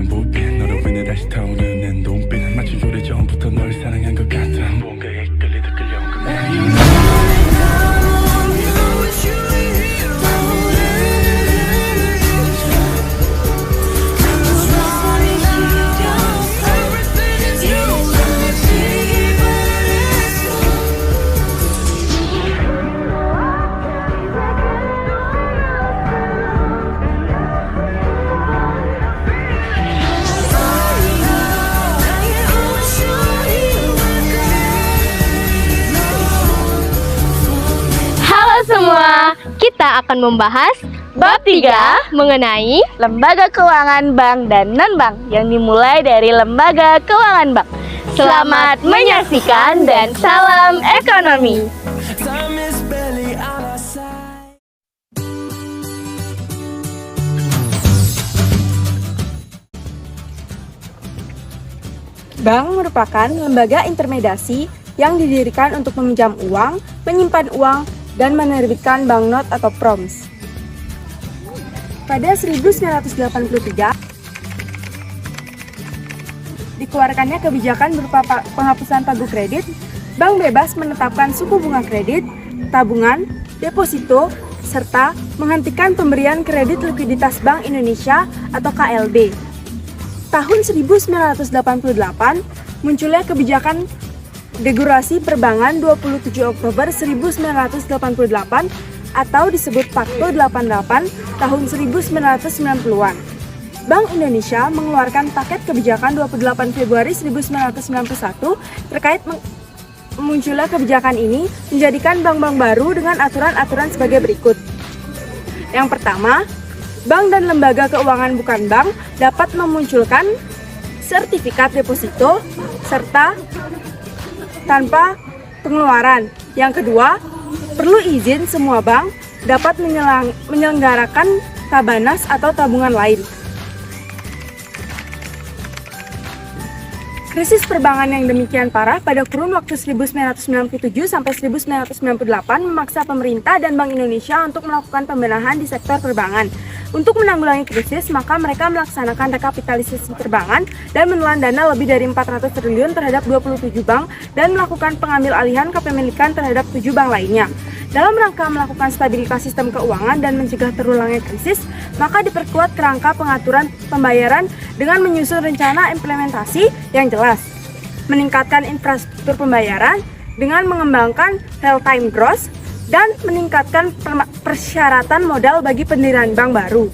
불빛 너로 인해 다시 타오르는 내 눈빛 마치 오래전부터 널 사랑한 것 같아 뭔가에 끌리다 끌려온 건 Semua, kita akan membahas bab 3 mengenai lembaga keuangan bank dan non-bank yang dimulai dari lembaga keuangan bank. Selamat menyaksikan dan salam ekonomi. Bank merupakan lembaga intermediasi yang didirikan untuk meminjam uang, menyimpan uang, dan menerbitkan banknot atau proms. Pada 1983, dikeluarkannya kebijakan berupa penghapusan pagu kredit. Bank bebas menetapkan suku bunga kredit, tabungan, deposito, serta menghentikan pemberian kredit likuiditas Bank Indonesia atau KLB. Tahun 1988, munculnya kebijakan Regulasi Perbankan 27 Oktober 1988 atau disebut Pakto 88 tahun 1990-an. Bank Indonesia mengeluarkan paket kebijakan 28 Februari 1991 terkait munculnya kebijakan ini menjadikan bank-bank baru dengan aturan-aturan sebagai berikut. Yang pertama, bank dan lembaga keuangan bukan bank dapat memunculkan sertifikat deposito serta tanpa pengeluaran. Yang kedua, perlu izin semua bank dapat menyelenggarakan tabanas atau tabungan lain. Krisis perbankan yang demikian parah pada kurun waktu 1997 sampai 1998 memaksa pemerintah dan Bank Indonesia untuk melakukan pembenahan di sektor perbankan. Untuk menanggulangi krisis, maka mereka melaksanakan rekapitalisasi perbankan dan menelan dana lebih dari 400 triliun terhadap 27 bank dan melakukan pengambil alihan kepemilikan terhadap 7 bank lainnya. Dalam rangka melakukan stabilitas sistem keuangan dan mencegah terulangnya krisis, maka diperkuat kerangka pengaturan pembayaran dengan menyusun rencana implementasi yang jelas, meningkatkan infrastruktur pembayaran dengan mengembangkan real-time gross, dan meningkatkan persyaratan modal bagi pendirian bank baru.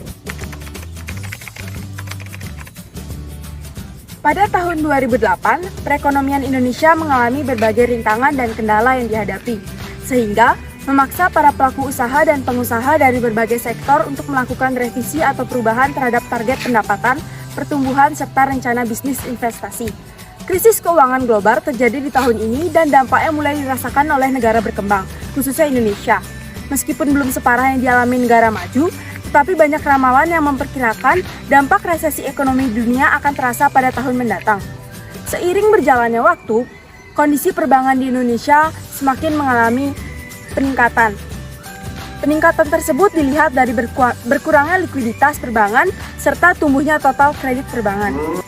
Pada tahun 2008, perekonomian Indonesia mengalami berbagai rintangan dan kendala yang dihadapi, sehingga memaksa para pelaku usaha dan pengusaha dari berbagai sektor untuk melakukan revisi atau perubahan terhadap target pendapatan, pertumbuhan, serta rencana bisnis investasi. Krisis keuangan global terjadi di tahun ini dan dampaknya mulai dirasakan oleh negara berkembang, khususnya Indonesia. Meskipun belum separah yang dialami negara maju, tetapi banyak ramalan yang memperkirakan dampak resesi ekonomi dunia akan terasa pada tahun mendatang. Seiring berjalannya waktu, kondisi perbankan di Indonesia semakin mengalami peningkatan. Peningkatan tersebut dilihat dari berkurangnya likuiditas perbankan serta tumbuhnya total kredit perbankan.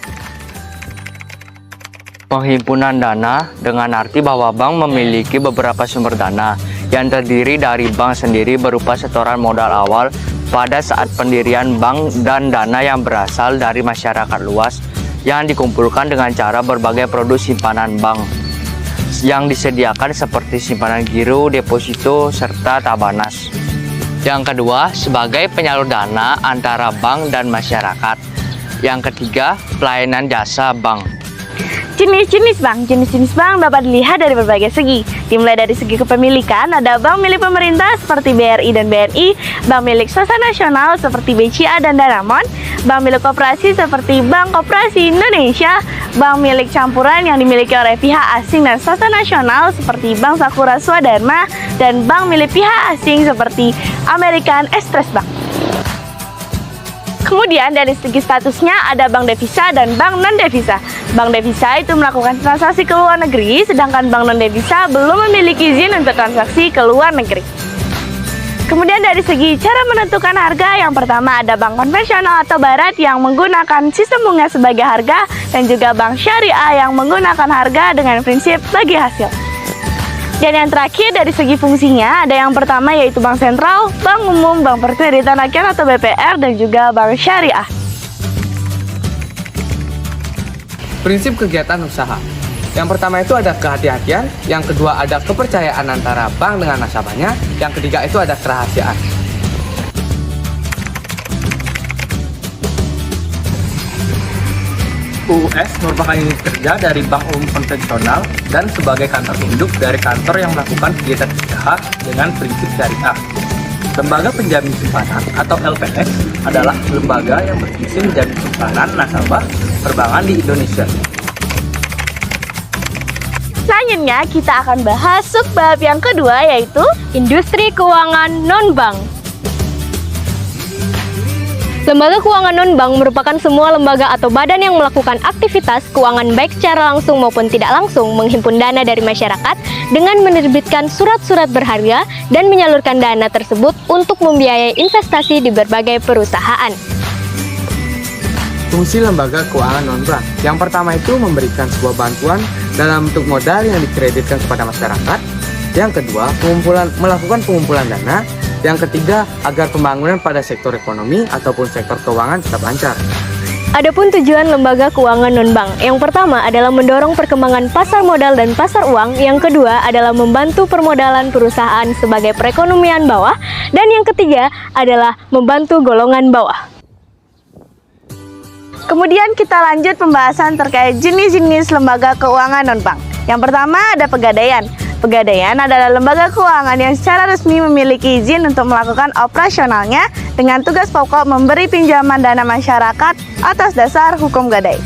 Penghimpunan dana dengan arti bahwa bank memiliki beberapa sumber dana yang terdiri dari bank sendiri berupa setoran modal awal pada saat pendirian bank dan dana yang berasal dari masyarakat luas yang dikumpulkan dengan cara berbagai produk simpanan bank yang disediakan seperti simpanan giro, deposito, serta tabanas. Yang kedua, sebagai penyalur dana antara bank dan masyarakat. Yang ketiga, pelayanan jasa bank. Jenis-jenis bank dapat dilihat dari berbagai segi. Dimulai dari segi kepemilikan, ada bank milik pemerintah seperti BRI dan BNI, bank milik swasta nasional seperti BCA dan Danamon, bank milik koperasi seperti Bank Koperasi Indonesia, bank milik campuran yang dimiliki oleh pihak asing dan swasta nasional seperti Bank Sakura Swadharma, dan bank milik pihak asing seperti American Express Bank. Kemudian dari segi statusnya ada bank devisa dan bank non-devisa. Bank devisa itu melakukan transaksi ke luar negeri, sedangkan bank non-devisa belum memiliki izin untuk transaksi ke luar negeri. Kemudian dari segi cara menentukan harga, yang pertama ada bank konvensional atau barat yang menggunakan sistem bunga sebagai harga, dan juga bank syariah yang menggunakan harga dengan prinsip bagi hasil. Dan yang terakhir dari segi fungsinya, ada yang pertama yaitu bank sentral, bank umum, bank perkreditan rakyat atau BPR, dan juga bank syariah. Prinsip kegiatan usaha. Yang pertama itu ada kehati-hatian, yang kedua ada kepercayaan antara bank dengan nasabahnya, yang ketiga itu ada kerahasiaan. UUS merupakan unit kerja dari bank umum konvensional dan sebagai kantor induk dari kantor yang melakukan kegiatan usaha dengan prinsip syariah. Lembaga penjamin simpanan atau LPS adalah lembaga yang berfungsi menjamin simpanan nasabah perbankan di Indonesia. Selanjutnya kita akan bahas subbab yang kedua yaitu Industri keuangan non-bank. Lembaga keuangan non-bank merupakan semua lembaga atau badan yang melakukan aktivitas keuangan baik secara langsung maupun tidak langsung menghimpun dana dari masyarakat dengan menerbitkan surat-surat berharga dan menyalurkan dana tersebut untuk membiayai investasi di berbagai perusahaan. Fungsi lembaga keuangan non-bank. Yang pertama itu memberikan sebuah bantuan dalam bentuk modal yang dikreditkan kepada masyarakat. Yang kedua, melakukan pengumpulan dana. Yang ketiga, agar pembangunan pada sektor ekonomi ataupun sektor keuangan tetap lancar. Adapun tujuan lembaga keuangan non-bank, yang pertama adalah mendorong perkembangan pasar modal dan pasar uang, yang kedua adalah membantu permodalan perusahaan sebagai perekonomian bawah, dan yang ketiga adalah membantu golongan bawah. Kemudian kita lanjut pembahasan terkait jenis-jenis lembaga keuangan non-bank. Yang pertama ada Pegadaian. Pegadaian adalah lembaga keuangan yang secara resmi memiliki izin untuk melakukan operasionalnya dengan tugas pokok memberi pinjaman dana masyarakat atas dasar hukum gadai.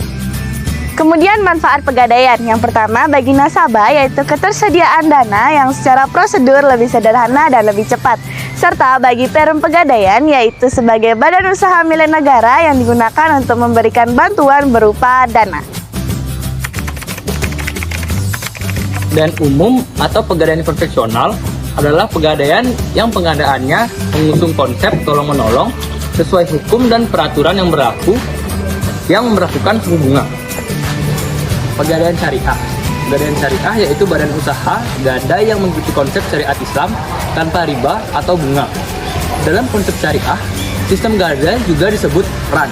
Kemudian manfaat Pegadaian. Yang pertama bagi nasabah yaitu ketersediaan dana yang secara prosedur lebih sederhana dan lebih cepat. Serta bagi Perum Pegadaian yaitu sebagai badan usaha milik negara yang digunakan untuk memberikan bantuan berupa dana. Dan umum atau pegadaian konvensional adalah pegadaian yang pengadaannya mengusung konsep tolong-menolong sesuai hukum dan peraturan yang berlaku yang memperlakukan suku bunga. Pegadaian syariah. Pegadaian syariah yaitu badan usaha gadai yang mengikuti konsep syariat Islam tanpa riba atau bunga. Dalam konsep syariah, sistem gadai juga disebut RAN.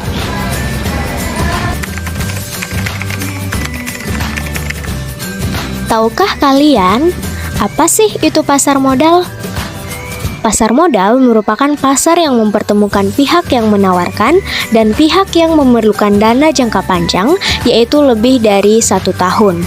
Tahukah kalian apa sih itu pasar modal? Pasar modal merupakan pasar yang mempertemukan pihak yang menawarkan dan pihak yang memerlukan dana jangka panjang, yaitu lebih dari 1 tahun.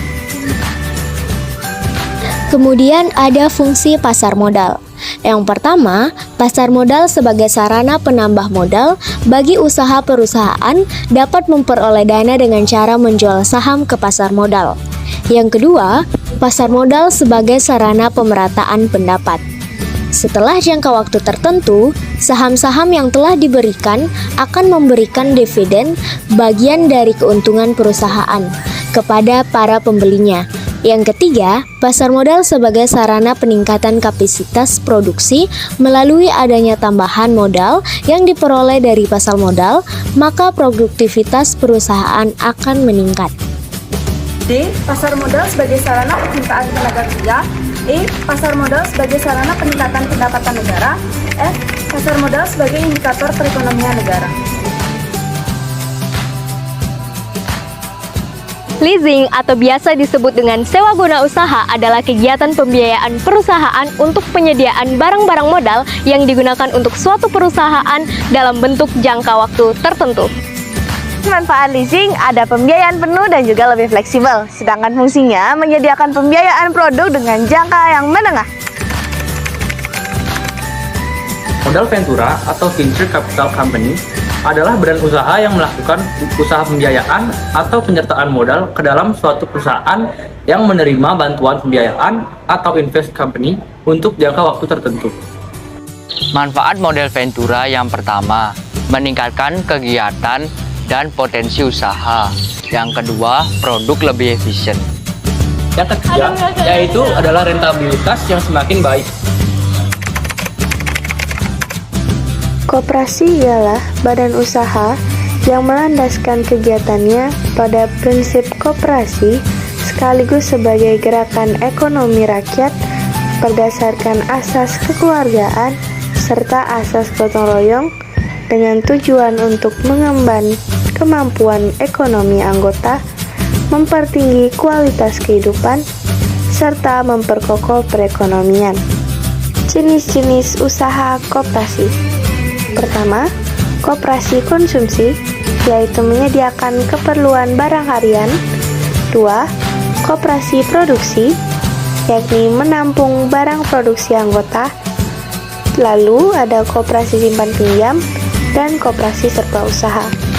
Kemudian ada fungsi pasar modal. Yang pertama, pasar modal sebagai sarana penambah modal bagi usaha perusahaan dapat memperoleh dana dengan cara menjual saham ke pasar modal. Yang kedua, pasar modal sebagai sarana pemerataan pendapat. Setelah jangka waktu tertentu, saham-saham yang telah diberikan akan memberikan dividen bagian dari keuntungan perusahaan kepada para pembelinya. Yang ketiga, pasar modal sebagai sarana peningkatan kapasitas produksi melalui adanya tambahan modal yang diperoleh dari pasar modal, maka produktivitas perusahaan akan meningkat. D. Pasar modal sebagai sarana penciptaan tenaga kerja. E. Pasar modal sebagai sarana peningkatan pendapatan negara. F. Pasar modal sebagai indikator perekonomian negara. Leasing atau biasa disebut dengan sewa guna usaha adalah kegiatan pembiayaan perusahaan untuk penyediaan barang-barang modal yang digunakan untuk suatu perusahaan dalam bentuk jangka waktu tertentu. Manfaat leasing ada pembiayaan penuh dan juga lebih fleksibel, sedangkan fungsinya menyediakan pembiayaan produk dengan jangka yang menengah. Modal Ventura atau Venture Capital Company adalah badan usaha yang melakukan usaha pembiayaan atau penyertaan modal ke dalam suatu perusahaan yang menerima bantuan pembiayaan atau invest company untuk jangka waktu tertentu. Manfaat model Ventura yang pertama, meningkatkan kegiatan dan potensi usaha. Yang kedua, produk lebih efisien. Yang ketiga, yaitu adalah rentabilitas yang semakin baik. Koperasi ialah badan usaha yang melandaskan kegiatannya pada prinsip koperasi sekaligus sebagai gerakan ekonomi rakyat berdasarkan asas kekeluargaan serta asas gotong royong dengan tujuan untuk mengemban kemampuan ekonomi anggota, mempertinggi kualitas kehidupan, serta memperkokoh perekonomian. Jenis-jenis usaha koperasi. Pertama, koperasi konsumsi, yaitu menyediakan keperluan barang harian. 2. Koperasi produksi, yakni menampung barang produksi anggota. Lalu ada koperasi simpan pinjam dan koperasi serba usaha.